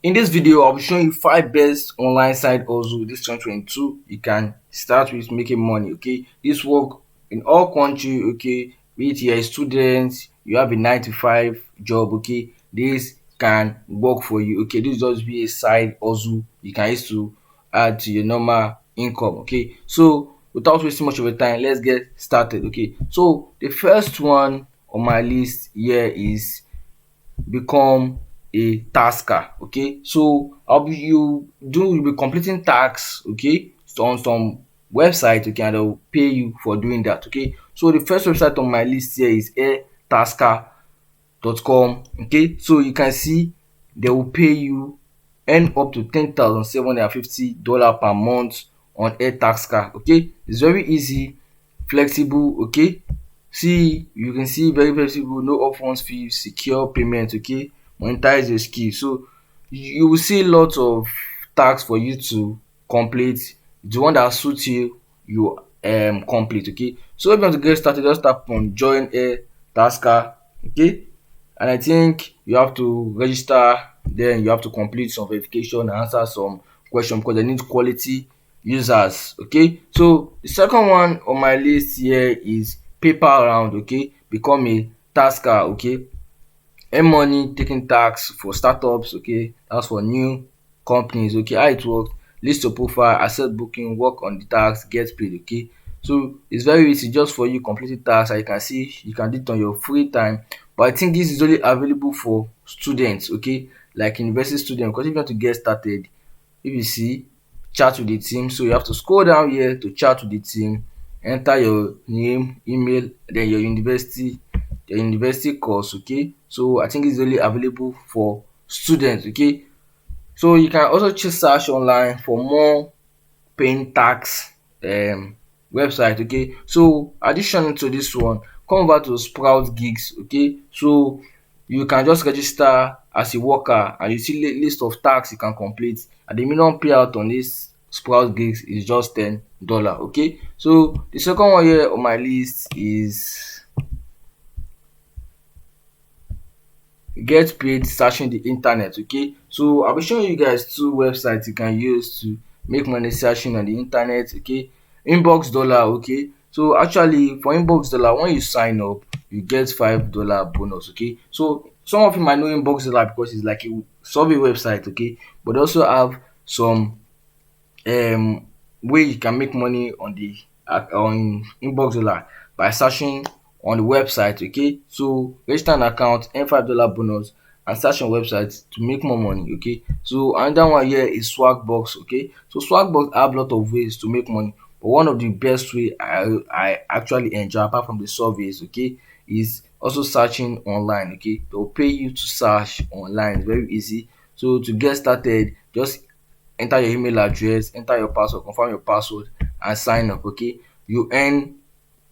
In this video, I'll be showing you 5 best online side hustle this 2022 you can start with making money. Okay, this work in all country. Okay, be it you're a student, you have a 9 to 5 job. Okay, this can work for you. Okay, this just be a side hustle you can use to add to your normal income. Okay, so without wasting much of your time, let's get started. Okay, so the first one on my list here is become a tasker. Okay, so you'll be completing tasks, okay, so on some website, okay, and they'll pay you for doing that. Okay, so the first website on my list here is airtasker.com. Okay, so you can see they will pay you earn up to $10,750 per month on airtasker. Okay, it's very easy, flexible. Okay, see, you can see very flexible, no upfront fee, secure payment. Okay, monetize your skill. So you will see lots of tasks for you to complete. The one that suits you, you complete. Okay, so if you want to get started, just tap on join a tasker. Okay, and I think you have to register, then you have to complete some verification and answer some question because they need quality users. Okay, so the second one on my list here is paper round. Okay, become a tasker. Okay, earn money taking tax for startups. Okay, that's for new companies. Okay, how it works: list your profile, accept booking, work on the tax, get paid. Okay, so it's very easy just for you completing tax. And you can see you can do it on your free time, but I think this is only available for students. Okay, like university students, because if you want to get started, if you see chat with the team, so you have to scroll down here to chat with the team, enter your name, email, then your university course. Okay, so I think it's only available for students. Okay, so you can also choose search online for more paying tax website. Okay, so addition to this one, come over to Sprout Gigs. Okay, so you can just register as a worker and you see list of tasks you can complete, and the minimum payout on this Sprout Gigs is just $10. Okay, so the second one here on my list is get paid searching the internet. Okay, so I'll be showing you guys two websites you can use to make money searching on the internet. Okay, inbox dollar. Okay, so actually for inbox dollar, when you sign up you get $5 bonus. Okay, so some of you might know inbox dollar because it's like a survey website. Okay, but they also have some um way you can make money on the on inbox dollar by searching on the website. Okay, so register an account, earn $5 bonus, and search on website to make more money. Okay, so another one here is Swagbox. Okay, so Swagbox have a lot of ways to make money, but one of the best way I actually enjoy, apart from the surveys, okay, is also searching online. Okay, they'll pay you to search online. It's very easy. So to get started, just enter your email address, enter your password, confirm your password, and sign up. Okay, you earn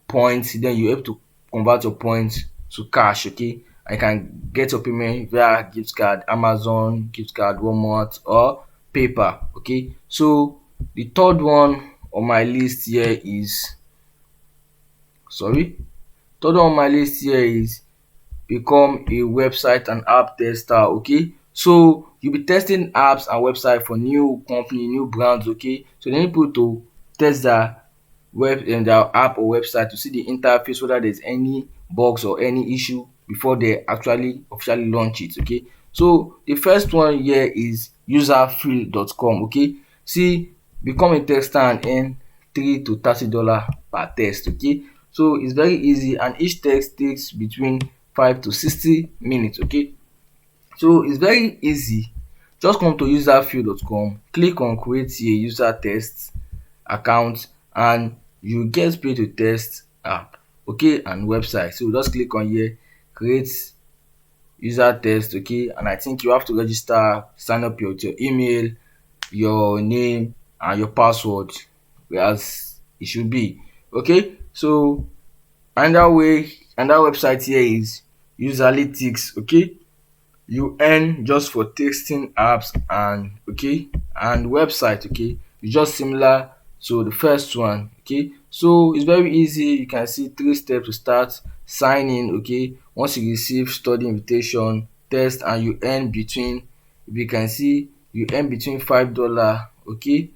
points, then you have to convert your points to cash. Okay, and you can get your payment via gift card, Amazon gift card, Walmart, or paper. Okay, so the third one on my list here is sorry third one on my list here is become a website and app tester. Okay, so you'll be testing apps and website for new company, new brands. Okay, so they need people to test their web and their app or website to see the interface, whether there's any bugs or any issue before they actually officially launch it. Okay, so the first one here is userfree.com. Okay, see, become a tester and earn $3 to $30 per test. Okay, so it's very easy and each test takes between 5 to 60 minutes. Okay, so it's very easy. Just come to userfree.com, click on create a user test account, and you get paid to test app, okay, and website. So just click on here, create user test. Okay, and I think you have to register, sign up your email, your name, and your password as it should be. Okay, so another website here is userlytics. Okay, you earn just for testing apps and okay and website. Okay, it's just similar to the first one. Okay, so it's very easy. You can see 3 steps to start: sign in. Okay, once you receive study invitation, test, and you earn between if you can see, you earn between $5, okay,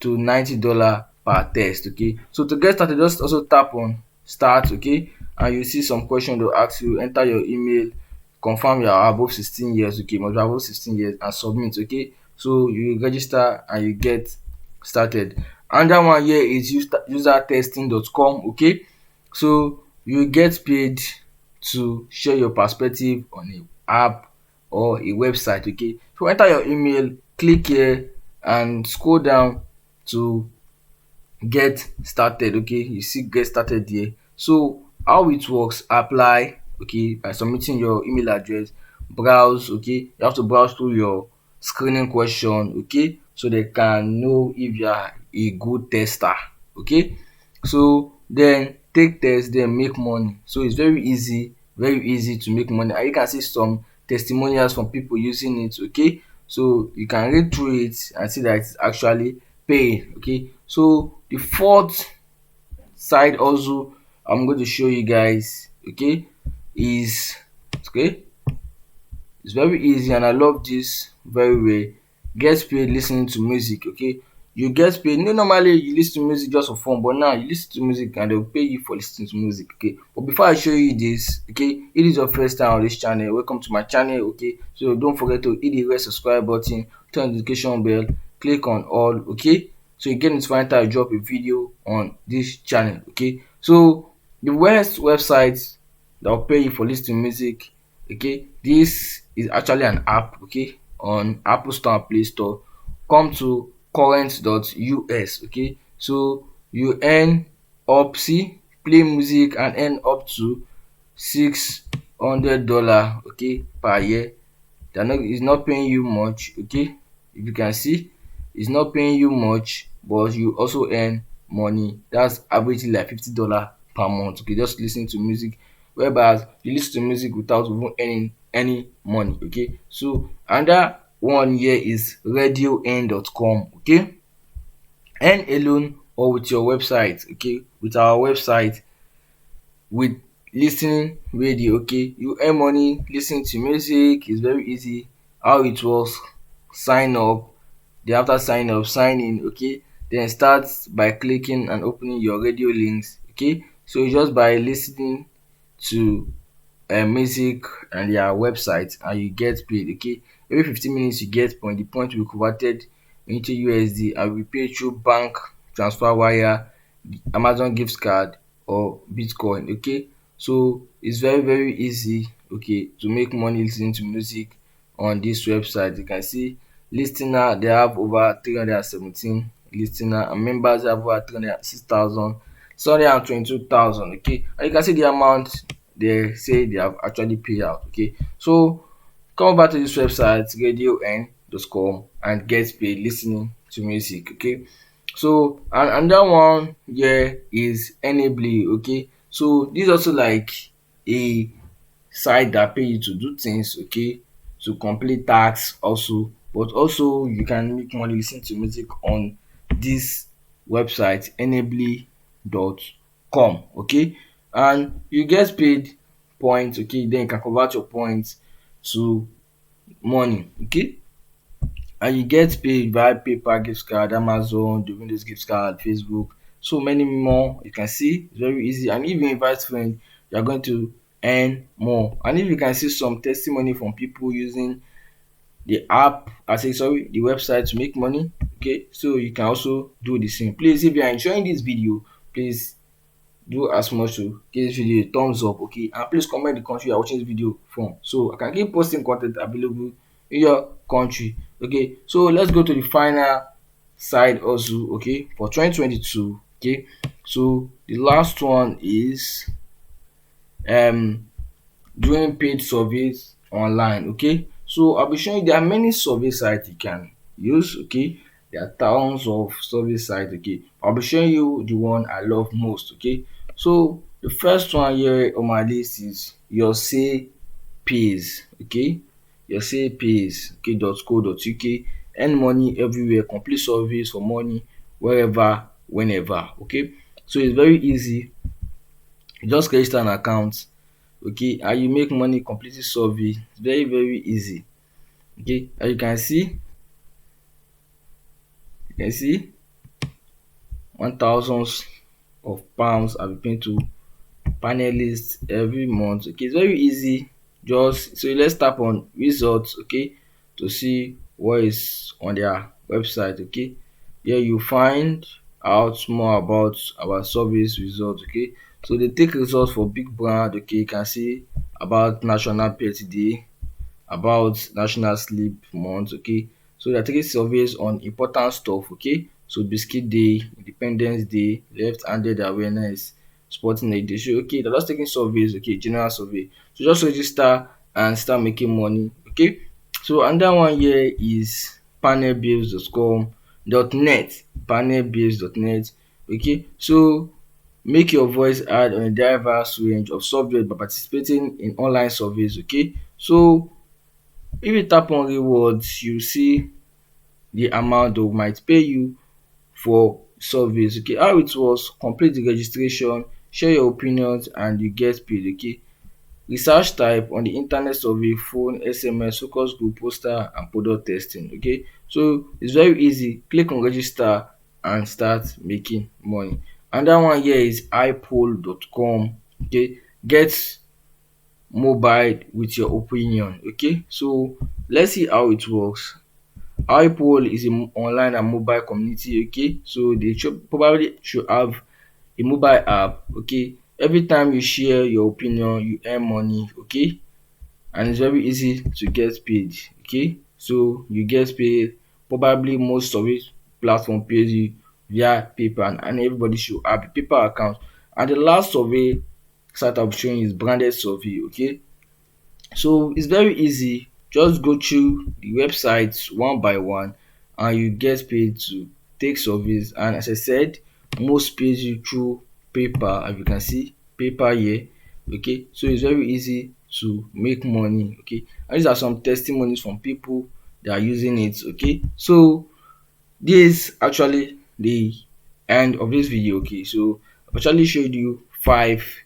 to $90 per test. Okay, so to get started, just also tap on start. Okay, and you see some question to ask you. Enter your email, confirm you are above 16 years. Okay, must be above 16 years, and submit. Okay, so you register and you get started. Another one here is usertesting.com. Okay, so you get paid to share your perspective on a app or a website. Okay, so enter your email, click here and scroll down to get started. Okay, you see get started there. So how it works: apply, okay, by submitting your email address, browse, okay, you have to browse through your screening question, okay, so they can know if you are a good tester. Okay, so then take test, then make money. So it's very easy to make money, and you can see some testimonials from people using it. Okay, so you can read through it and see that it's actually paying. Okay, so the fourth side also I'm going to show you guys, okay, is, okay, it's very easy and I love this very well. Get paid listening to music. Okay, you get paid. No, normally you listen to music just for fun, but now you listen to music and they'll pay you for listening to music. Okay, but before I show you this, okay, it is your first time on this channel, welcome to my channel. Okay, so don't forget to hit the red subscribe button, turn on the notification bell, click on all. Okay, so you get notified anytime I drop a video on this channel. Okay, so the worst website that will pay you for listening to music, okay, this is actually an app, okay, on Apple Store and Play Store. Come to current.us. Okay, so you earn up, see, play music and earn up to $600, okay, per year. They're not, it's not paying you much. Okay, if you can see, it's not paying you much, but you also earn money. That's averagely like $50 per month. Okay, just listening to music, whereas you listen to music without even earning any money. Okay, so another one here is radioearn.com. Okay, earn alone or with your website. Okay, with our website, with listening radio. Okay, you earn money listening to music. It's very easy. How it works: sign up, then after sign up, sign in. Okay, then start by clicking and opening your radio links. Okay, so just by listening to music and their website and you get paid. Okay, every 15 minutes you get point. The point will be converted into USD and will be paid through bank transfer wire, Amazon gift card or Bitcoin. Okay, so it's very easy, okay, to make money listening to music on this website. You can see listener, they have over 317 listener, and members have over 306,000, 622,000. Okay, and you can see the amount they say they have actually paid out. Okay, so come back to this website radioearn.com and get paid listening to music. Okay, so and another one here is enably. Okay, so this is also like a site that pay you to do things, okay, to complete tasks also, but also you can make money listening to music on this website enably.com. Okay, and you get paid points. Okay, then you can convert your points to money. Okay, and you get paid via PayPal gift card, Amazon, the Windows gift card, Facebook, so many more. You can see it's very easy. And if you invite friends, you are going to earn more. And if you can see some testimony from people using the app, I say sorry, the website to make money. Okay, so you can also do the same. Please, if you are enjoying this video, please do as much to give this video a thumbs up. Okay, and please comment the country you are watching this video from, so I can keep posting content available in your country. Okay, so let's go to the final side also, okay, for 2022. Okay, so the last one is um doing paid surveys online. Okay, so I'll be showing you there are many survey sites you can use. Okay, there are thousands of survey sites. Okay, I'll be showing you the one I love most. Okay, so the first one here on my list is your say pays. Okay, your say pays, okay, .co.uk. Earn money everywhere, complete surveys for money wherever, whenever. Okay, so it's very easy. You just register an account, okay, and you make money completely survey. It's very easy. Okay, as you can see 1,000s of pounds have been paid to panelists every month. Okay, it's very easy. Just so let's tap on results, okay, to see what is on their website. Okay, here you find out more about our service results. Okay, so they take results for big brand. Okay, you can see about National Pet Day, about National Sleep Month. Okay, so there are three surveys on important stuff. Okay, so Biscuit Day, Independence Day, Left-Handed Awareness, Sporting Edition. Okay, they're just taking surveys. Okay, general survey. So just register and start making money. Okay, so another one here is panelbills.com.net, panelbills.net. Okay, so make your voice heard on a diverse range of subjects by participating in online surveys. Okay, so if you tap on rewards, you see the amount they might pay you for surveys. Okay, how it was: complete the registration, share your opinions and you get paid. Okay, research type: on the internet survey, phone, SMS, focus group, poster and product testing. Okay, so it's very easy. Click on register and start making money. Another one here is ipoll.com. Okay, get mobile with your opinion. Okay, so let's see how it works. iPoll is a online and mobile community. Okay, so they should have a mobile app. Okay, every time you share your opinion you earn money. Okay, and it's very easy to get paid. Okay, so you get paid. Probably most of it platform pays you via paper, and everybody should have a paper account. And the last survey site I'm showing is branded survey. Okay, so it's very easy. Just go through the websites one by one and you get paid to take surveys. And as I said, most pays you through paper, as you can see paper here. Okay, so it's very easy to make money. Okay, and these are some testimonies from people that are using it. Okay, so this actually the end of this video. Okay, so I've actually showed you 5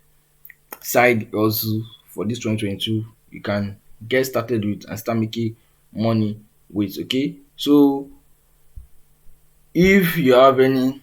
side hustle for this 2022 you can get started with and start making money with. Okay, so if you have any